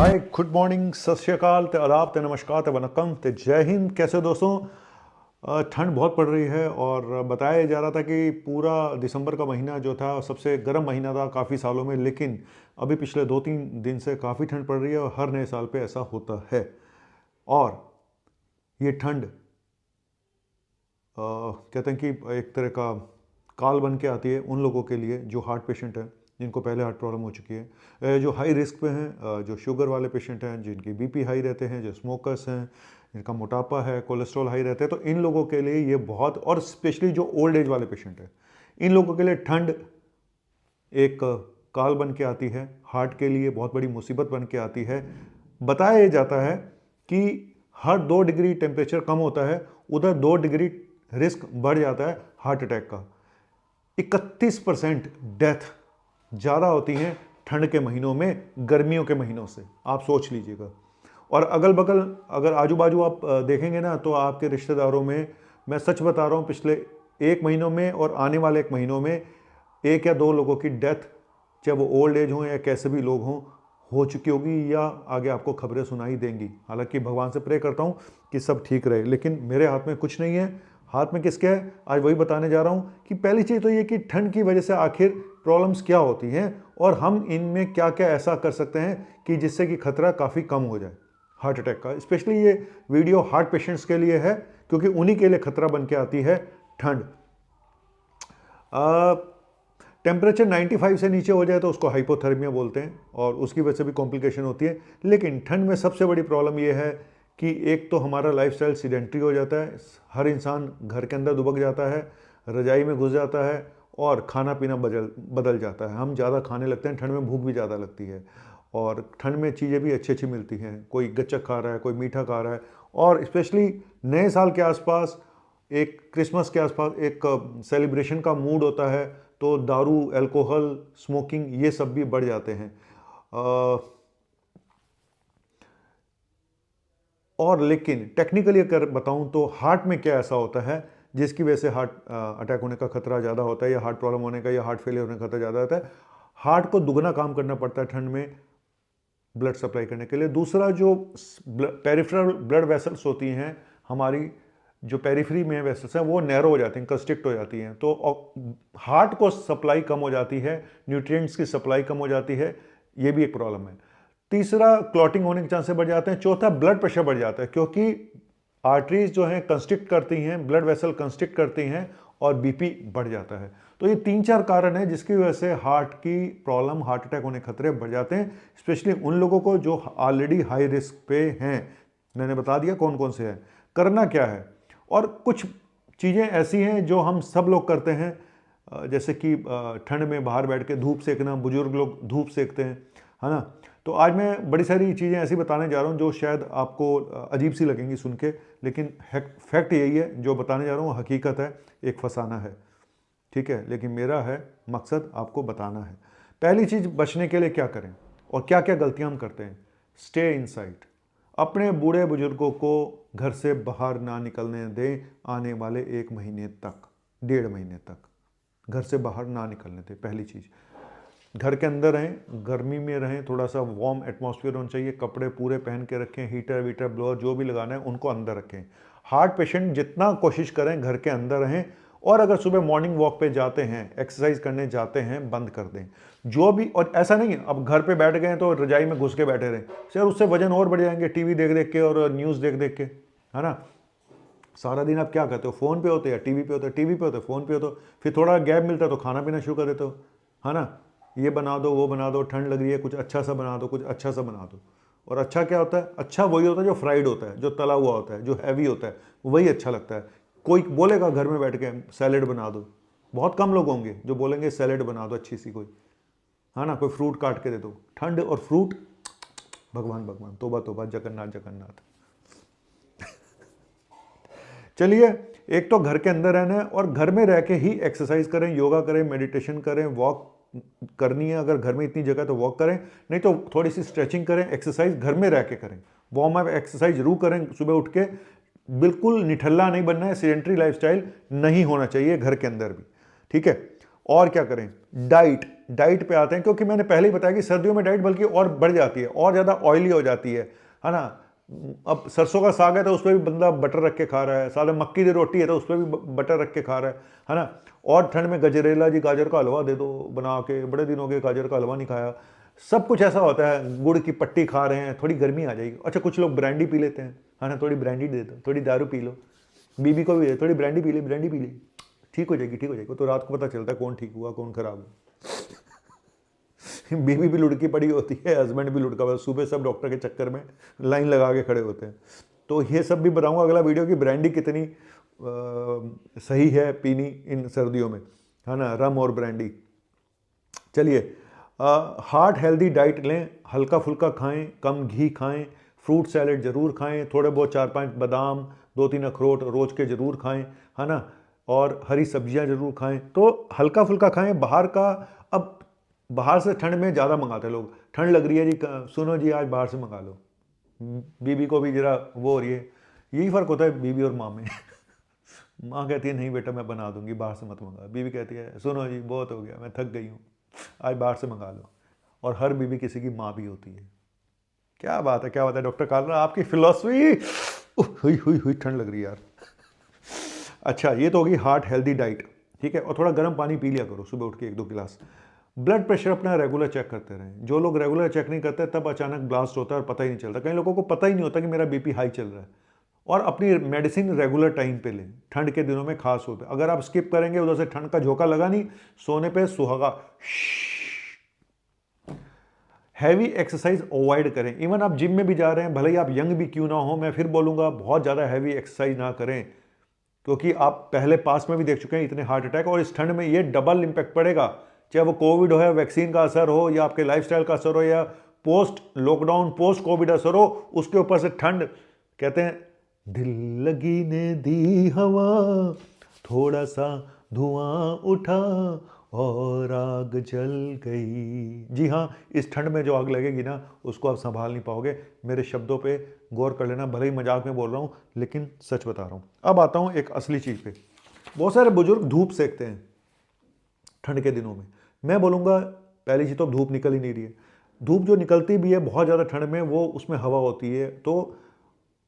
हाय, good morning, सत श्री अकाल, ते आदाब, ते नमस्कार, ते वनक्कम, ते जय हिंद। कैसे हो दोस्तों? ठंड बहुत पड़ रही है और बताया जा रहा था कि पूरा दिसंबर का महीना जो था सबसे गर्म महीना था काफ़ी सालों में, लेकिन अभी पिछले 2-3 दिन से काफ़ी ठंड पड़ रही है और हर नए साल पे ऐसा होता है। और ये ठंड कहते हैं कि एक तरह का काल बन के आती है उन लोगों के लिए जो हार्ट पेशेंट हैं, जिनको पहले हार्ट प्रॉब्लम हो चुकी है, जो हाई रिस्क पे हैं, जो शुगर वाले पेशेंट हैं, जिनकी बीपी हाई रहते हैं, जो स्मोकर्स हैं, जिनका मोटापा है, कोलेस्ट्रॉल हाई रहते हैं, तो इन लोगों के लिए ये बहुत, और स्पेशली जो ओल्ड एज वाले पेशेंट हैं, इन लोगों के लिए ठंड एक काल बन के आती है, हार्ट के लिए बहुत बड़ी मुसीबत बन के आती है। बताया जाता है कि हर 2 डिग्री टेम्परेचर कम होता है, उधर 2 डिग्री रिस्क बढ़ जाता है हार्ट अटैक का। 31% डेथ ज़्यादा होती हैं ठंड के महीनों में गर्मियों के महीनों से, आप सोच लीजिएगा। और अगल बगल अगर आजू बाजू आप देखेंगे ना, तो आपके रिश्तेदारों में, मैं सच बता रहा हूँ, पिछले 1 महीनों में और आने वाले 1 महीनों में 1 या 2 लोगों की डेथ, चाहे वो ओल्ड एज हों या कैसे भी लोग हों, हो चुकी होगी या आगे आपको खबरें सुनाई देंगी। हालांकि भगवान से प्रे करता हूँ कि सब ठीक रहे, लेकिन मेरे हाथ में कुछ नहीं है। हाथ में किसके है, आज वही बताने जा रहा हूँ कि पहली चीज़ तो ये कि ठंड की वजह से आखिर प्रॉब्लम्स क्या होती हैं और हम इनमें क्या क्या ऐसा कर सकते हैं कि जिससे कि खतरा काफ़ी कम हो जाए हार्ट अटैक का। स्पेशली ये वीडियो हार्ट पेशेंट्स के लिए है, क्योंकि उन्हीं के लिए खतरा बन के आती है ठंड। टेम्परेचर 95 से नीचे हो जाए तो उसको हाइपोथर्मिया बोलते हैं और उसकी वजह से भी कॉम्प्लिकेशन होती है। लेकिन ठंड में सबसे बड़ी प्रॉब्लम ये है कि एक तो हमारा लाइफस्टाइल सीडेंट्री हो जाता है, हर इंसान घर के अंदर दुबक जाता है, रजाई में घुस जाता है और खाना पीना बदल जाता है। हम ज़्यादा खाने लगते हैं, ठंड में भूख भी ज़्यादा लगती है और ठंड में चीज़ें भी अच्छी अच्छी मिलती हैं, कोई गच्चक खा रहा है, कोई मीठा खा रहा है। और स्पेशली नए साल के आसपास, एक क्रिसमस के आसपास एक सेलिब्रेशन का मूड होता है, तो दारू, अल्कोहल, स्मोकिंग, ये सब भी बढ़ जाते हैं। और लेकिन टेक्निकली अगर बताऊं तो हार्ट में क्या ऐसा होता है जिसकी वजह से हार्ट अटैक होने का खतरा ज़्यादा होता है, या हार्ट प्रॉब्लम होने का या हार्ट फेलियर होने का खतरा ज़्यादा होता है। हार्ट को दुगना काम करना पड़ता है ठंड में ब्लड सप्लाई करने के लिए। दूसरा, जो पेरिफेरल ब्लड वेसल्स होती हैं हमारी, जो पेरिफेरी में वेसल्स हैं, वो नैरो हो जाती हैं, कंस्ट्रिक्ट हो जाती हैं, तो हार्ट को सप्लाई कम हो जाती है, न्यूट्रिएंट्स की सप्लाई कम हो जाती है, ये भी एक प्रॉब्लम है। तीसरा, क्लॉटिंग होने के चांसेस बढ़ जाते हैं। चौथा, ब्लड प्रेशर बढ़ जाता है, क्योंकि आर्टरीज जो हैं कंस्ट्रिक्ट करती हैं, ब्लड वेसल कंस्ट्रिक्ट करती हैं और बीपी बढ़ जाता है। तो ये 3-4 कारण हैं जिसकी वजह से हार्ट की प्रॉब्लम, हार्ट अटैक होने के खतरे बढ़ जाते हैं, स्पेशली उन लोगों को जो ऑलरेडी हाई रिस्क पे हैं। मैंने बता दिया कौन कौन से हैं। करना क्या है, और कुछ चीज़ें ऐसी हैं जो हम सब लोग करते हैं, जैसे कि ठंड में बाहर बैठ के धूप सेकना, बुजुर्ग लोग धूप सेकते हैं, है ना। तो आज मैं बड़ी सारी चीज़ें ऐसी बताने जा रहा हूँ जो शायद आपको अजीब सी लगेंगी सुन के, लेकिन फैक्ट यही है, जो बताने जा रहा हूँ हकीकत है, एक फसाना है, ठीक है, लेकिन मेरा है मकसद आपको बताना है। पहली चीज़, बचने के लिए क्या करें और क्या क्या गलतियां हम करते हैं। Stay inside. अपने बूढ़े बुजुर्गों को घर से बाहर ना निकलने दें आने वाले 1 महीने तक, 1.5 महीने तक घर से बाहर ना निकलने दें। पहली चीज़, घर के अंदर रहें, गर्मी में रहें, थोड़ा सा वार्म एटमॉस्फेयर होना चाहिए, कपड़े पूरे पहन के रखें, हीटर वीटर ब्लोअर जो भी लगाना है उनको अंदर रखें। हार्ट पेशेंट जितना कोशिश करें घर के अंदर रहें, और अगर सुबह मॉर्निंग वॉक पे जाते हैं, एक्सरसाइज करने जाते हैं, बंद कर दें जो भी। और ऐसा नहीं है अब घर पे बैठ गए तो रजाई में घुस के बैठे रहें, सर उससे वजन और बढ़ जाएंगे, टीवी देख देख के और न्यूज़ देख देख के, है ना। सारा दिन आप क्या करते हो, फ़ोन पे होते हो या टीवी पे होते हो, टीवी पे होते हो, फ़ोन पे होते हो, फिर थोड़ा गैप मिलता है तो खाना पीना शुरू कर देते हो, है ना। ये बना दो, वो बना दो, ठंड लग रही है कुछ अच्छा सा बना दो, कुछ अच्छा सा बना दो। और अच्छा क्या होता है? अच्छा वही होता है जो फ्राइड होता है, जो तला हुआ होता है, जो हैवी होता है, वही अच्छा लगता है। कोई बोलेगा घर में बैठ के सैलेड बना दो, बहुत कम लोग होंगे जो बोलेंगे सैलेड बना दो अच्छी सी कोई, है ना, कोई फ्रूट काट के दे दो। ठंड और फ्रूट, भगवान भगवान, तोबा तोबा, जगन्नाथ जगन्नाथ। चलिए, एक तो घर के अंदर रहना है और घर में रह के ही एक्सरसाइज करें, योगा करें, मेडिटेशन करें, वॉक करनी है अगर घर में इतनी जगह तो वॉक करें, नहीं तो थोड़ी सी स्ट्रेचिंग करें, एक्सरसाइज घर में रह के करें, वार्म अप एक्सरसाइज जरूर करें सुबह उठ के। बिल्कुल निठल्ला नहीं बनना है, सेडेंटरी लाइफस्टाइल नहीं होना चाहिए घर के अंदर भी, ठीक है। और क्या करें, डाइट पे आते हैं, क्योंकि मैंने पहले ही बताया कि सर्दियों में डाइट बल्कि और बढ़ जाती है, और ज़्यादा ऑयली हो जाती है ना। अब सरसों का साग है तो उस पर भी बंदा बटर रख के खा रहा है, साले मक्की की रोटी है तो उस पर भी बटर रख के खा रहा है ना। और ठंड में गजरेला जी गाजर का हलवा दे दो बना के, बड़े दिन हो गए गाजर का हलवा नहीं खाया। सब कुछ ऐसा होता है, गुड़ की पट्टी खा रहे हैं, थोड़ी गर्मी आ जाएगी। अच्छा, कुछ लोग ब्रांडी पी लेते हैं, है ना, थोड़ी ब्रांडी दे दो, थोड़ी दारू पी लो, बीबी को भी दे, थोड़ी ब्रांडी पी ली, ठीक हो जाएगी, ठीक हो जाएगी। तो रात को पता चलता है कौन ठीक हुआ कौन खराब हुआ। बीवी भी लुढ़की पड़ी होती है, हस्बैंड भी लुढ़का हुआ, सुबह सब डॉक्टर के चक्कर में लाइन लगा के खड़े होते हैं। तो ये सब भी बताऊंगा अगला वीडियो की ब्रांडी कितनी सही है पीनी इन सर्दियों में, है ना, रम और ब्रांडी। चलिए, हार्ट हेल्दी डाइट लें, हल्का फुल्का खाएं, कम घी खाएं, फ्रूट सैलेड ज़रूर खाएं, थोड़े बहुत 4-5 बादाम, 2-3 अखरोट रोज़ के ज़रूर खाएं, है ना, और हरी सब्जियां ज़रूर खाएं। तो हल्का फुल्का खाएं, बाहर का। अब बाहर से ठंड में ज़्यादा मंगाते लोग, ठंड लग रही है जी, सुनो जी आज बाहर से मंगा लो। बीबी को भी जरा वो हो रही है, यही फ़र्क होता है बीबी और माँ में। माँ कहती है नहीं बेटा मैं बना दूंगी, बाहर से मत मंगा। बीबी कहती है सुनो जी बहुत हो गया, मैं थक गई हूँ, आज बाहर से मंगा लो। और हर बीबी किसी की माँ भी होती है। क्या बात है, क्या बात है डॉक्टर कालरा, आपकी फिलॉसफी। हुई हुई हुई ठंड लग रही है यार। अच्छा, ये तो होगी हार्ट हेल्दी डाइट, ठीक है। और थोड़ा गर्म पानी पी लिया करो सुबह उठ के 1-2 गिलास। ब्लड प्रेशर अपना रेगुलर चेक करते रहें। जो लोग रेगुलर चेक नहीं करते तब अचानक ब्लास्ट होता है और पता ही नहीं चलता। कई लोगों को पता ही नहीं होता कि मेरा बीपी हाई चल रहा है। और अपनी मेडिसिन रेगुलर टाइम पे लें, ठंड के दिनों में खास होता है। अगर आप स्किप करेंगे, उधर से ठंड का झोंका लगा नहीं, सोने पे सुहागा। हैवी एक्सरसाइज अवॉइड करें। इवन आप जिम में भी जा रहे हैं, भले ही आप यंग भी क्यों ना हो, मैं फिर बोलूंगा बहुत ज़्यादा हैवी एक्सरसाइज ना करें, क्योंकि आप पहले पास में भी देख चुके हैं इतने हार्ट अटैक। और इस ठंड में ये डबल इम्पैक्ट पड़ेगा, चाहे वो कोविड हो या वैक्सीन का असर हो या आपके लाइफस्टाइल का असर हो या पोस्ट लॉकडाउन पोस्ट कोविड असर हो, उसके ऊपर से ठंड। कहते हैं दिल लगी ने दी हवा, थोड़ा सा धुआं उठा और आग जल गई। जी हाँ, इस ठंड में जो आग लगेगी ना, उसको आप संभाल नहीं पाओगे। मेरे शब्दों पे गौर कर लेना, भले ही मजाक में बोल रहा हूँ लेकिन सच बता रहा हूँ। अब आता हूँ एक असली चीज़ पे। बहुत सारे बुजुर्ग धूप सेकते हैं ठंड के दिनों में। मैं बोलूँगा पहली चीज़ तो धूप निकल ही नहीं रही है। धूप जो निकलती भी है बहुत ज़्यादा ठंड में, वो उसमें हवा होती है, तो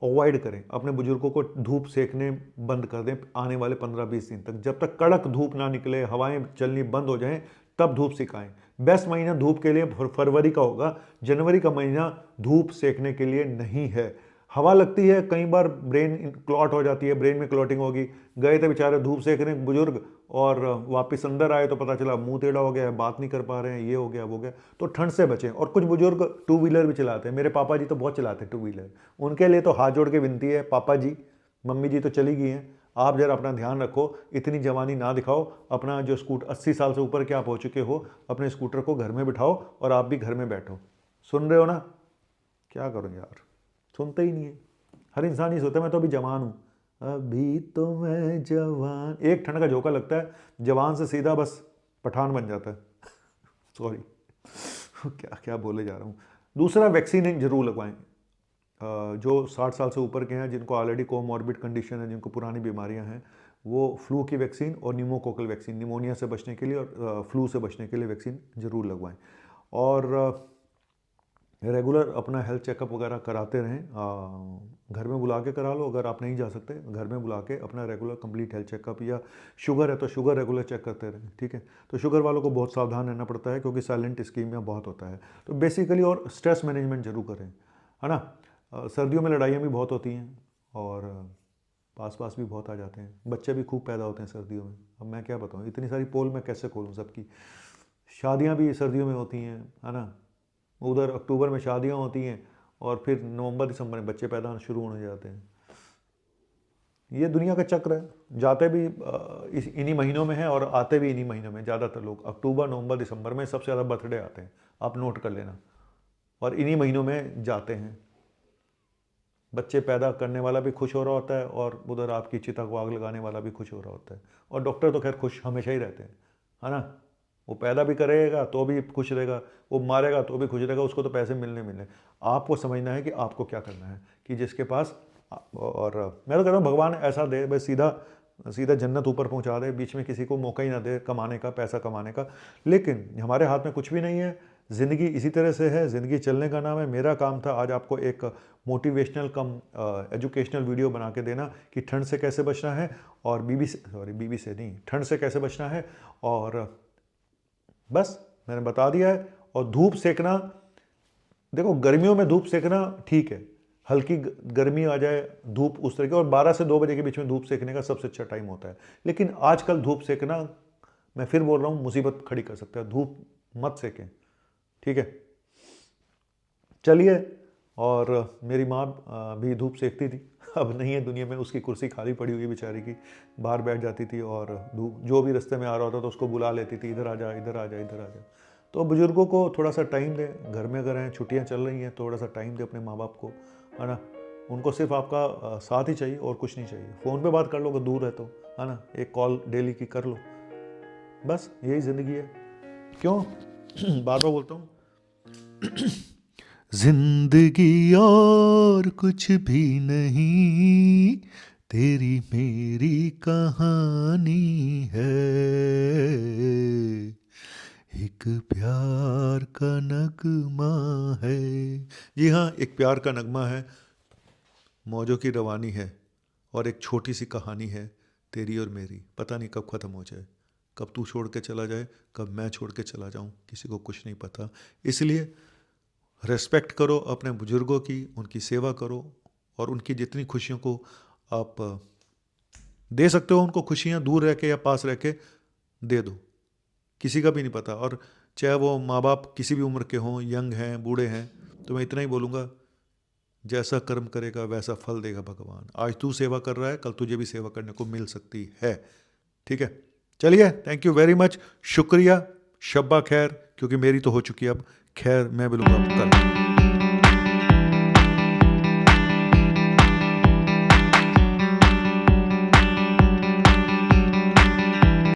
अवॉइड करें। अपने बुजुर्गों को धूप सेकने बंद कर दें आने वाले 15-20 दिन तक। जब तक कड़क धूप ना निकले, हवाएं चलनी बंद हो जाएं, तब धूप सिखाएं। बेस्ट महीना धूप के लिए फरवरी का होगा। जनवरी का महीना धूप सेकने के लिए नहीं है। हवा लगती है, कई बार ब्रेन क्लॉट हो जाती है, ब्रेन में क्लॉटिंग होगी। गए थे बेचारे धूप सेकने बुजुर्ग, और वापस अंदर आए तो पता चला मुंह टेढ़ा हो गया है, बात नहीं कर पा रहे हैं, ये हो गया वो गया। तो ठंड से बचें। और कुछ बुजुर्ग टू व्हीलर भी चलाते हैं, मेरे पापा जी तो बहुत चलाते हैं टू व्हीलर। उनके लिए तो हाथ जोड़ के विनती है, पापा जी मम्मी जी तो चली गई हैं, आप जरा अपना ध्यान रखो, इतनी जवानी ना दिखाओ। अपना जो स्कूटर 80 साल से ऊपर के आप हो चुके हो, अपने स्कूटर को घर में बिठाओ और आप भी घर में बैठो। सुन रहे हो ना? क्या करूँ यार, सुनते ही नहीं है। हर इंसान ही सोचता है मैं तो अभी जवान हूँ, अभी तो मैं जवान। एक ठंड का झोंका लगता है, जवान से सीधा बस पठान बन जाता है। सॉरी, क्या क्या बोले जा रहा हूँ। दूसरा, वैक्सीन जरूर लगवाएं। जो 60 साल से ऊपर के हैं, जिनको ऑलरेडी कोमॉर्बिड कंडीशन है, जिनको पुरानी बीमारियां हैं, वो फ्लू की वैक्सीन और न्यूमोकोकल वैक्सीन, निमोनिया से बचने के लिए और फ्लू से बचने के लिए वैक्सीन जरूर लगवाएं। और रेगुलर अपना हेल्थ चेकअप वगैरह कराते रहें। घर में बुला के करा लो, अगर आप नहीं जा सकते घर में बुला के अपना रेगुलर कंप्लीट हेल्थ चेकअप। या शुगर है तो शुगर रेगुलर चेक करते रहें, ठीक है। तो शुगर वालों को बहुत सावधान रहना पड़ता है, क्योंकि साइलेंट स्कीमिया बहुत होता है। तो बेसिकली, और स्ट्रेस मैनेजमेंट जरूर करें, है ना। सर्दियों में लड़ाइयाँ भी बहुत होती हैं और पास पास भी बहुत आ जाते हैं। बच्चे भी खूब पैदा होते हैं सर्दियों में। अब मैं क्या बताऊँ, इतनी सारी पोल मैं कैसे खोलूँ सबकी। शादियाँ भी सर्दियों में होती हैं, है ना। उधर अक्टूबर में शादियां होती हैं और फिर नवंबर दिसंबर में बच्चे पैदा शुरू होने जाते हैं। ये दुनिया का चक्र है। जाते भी इन्हीं महीनों में है और आते भी इन्हीं महीनों में। ज़्यादातर लोग अक्टूबर नवंबर दिसंबर में सबसे ज़्यादा बर्थडे आते हैं, आप नोट कर लेना। और इन्हीं महीनों में जाते हैं। बच्चे पैदा करने वाला भी खुश हो रहा होता है और उधर आपकी चिता को आग लगाने वाला भी खुश हो रहा होता है। और डॉक्टर तो खैर खुश हमेशा ही रहते हैं, है ना। वो पैदा भी करेगा तो भी खुश रहेगा, वो मारेगा तो भी खुश रहेगा, उसको तो पैसे मिलने। आपको समझना है कि आपको क्या करना है, कि जिसके पास। और मैं तो कह रहा हूँ भगवान ऐसा दे, बस सीधा सीधा जन्नत ऊपर पहुंचा दे, बीच में किसी को मौका ही ना दे कमाने का, पैसा कमाने का। लेकिन हमारे हाथ में कुछ भी नहीं है, ज़िंदगी इसी तरह से है, ज़िंदगी चलने का नाम है। मेरा काम था आज आपको एक मोटिवेशनल कम एजुकेशनल वीडियो बना के देना कि ठंड से कैसे बचना है, और बीबी से नहीं, ठंड से कैसे बचना है, और बस मैंने बता दिया है। और धूप सेकना, देखो गर्मियों में धूप सेकना ठीक है, हल्की गर्मी आ जाए, धूप उस तरह की, और 12 से 2 बजे के बीच में धूप सेकने का सबसे अच्छा टाइम होता है। लेकिन आजकल धूप सेकना, मैं फिर बोल रहा हूँ, मुसीबत खड़ी कर सकता है। धूप मत सेकें, ठीक है। चलिए, और मेरी माँ भी धूप सेकती थी, अब नहीं है दुनिया में, उसकी कुर्सी खाली पड़ी हुई है बेचारी की, बाहर बैठ जाती थी और धूप जो भी रास्ते में आ रहा होता तो उसको बुला लेती थी, इधर आ जा, इधर आ जा, इधर आ जा। तो बुजुर्गों को थोड़ा सा टाइम दें, घर में अगर हैं, छुट्टियां चल रही हैं, थोड़ा सा टाइम दें अपने माँ बाप को, है ना। उनको सिर्फ आपका साथ ही चाहिए और कुछ नहीं चाहिए। फ़ोन पे बात कर लो अगर दूर है तो, है ना, एक कॉल डेली की कर लो, बस यही ज़िंदगी है। क्यों बार बार बोलता हूँ, जिंदगी और कुछ भी नहीं, तेरी मेरी कहानी है, एक प्यार का नगमा है। जी हाँ, एक प्यार का नगमा है, मौजों की रवानी है, और एक छोटी सी कहानी है तेरी और मेरी। पता नहीं कब ख़त्म हो जाए, कब तू छोड़ के चला जाए, कब मैं छोड़ के चला जाऊँ, किसी को कुछ नहीं पता। इसलिए रेस्पेक्ट करो अपने बुजुर्गों की, उनकी सेवा करो, और उनकी जितनी खुशियों को आप दे सकते हो, उनको खुशियाँ दूर रह के या पास रह के दे दो, किसी का भी नहीं पता। और चाहे वो माँ बाप किसी भी उम्र के हों, यंग हैं, बूढ़े हैं, तो मैं इतना ही बोलूँगा, जैसा कर्म करेगा वैसा फल देगा भगवान। आज तू सेवा कर रहा है, कल तुझे भी सेवा करने को मिल सकती है, ठीक है। चलिए, थैंक यू वेरी मच, शुक्रिया, शब्बा खैर, क्योंकि मेरी तो हो चुकी है अब, खैर मैं मिलूँगा कल।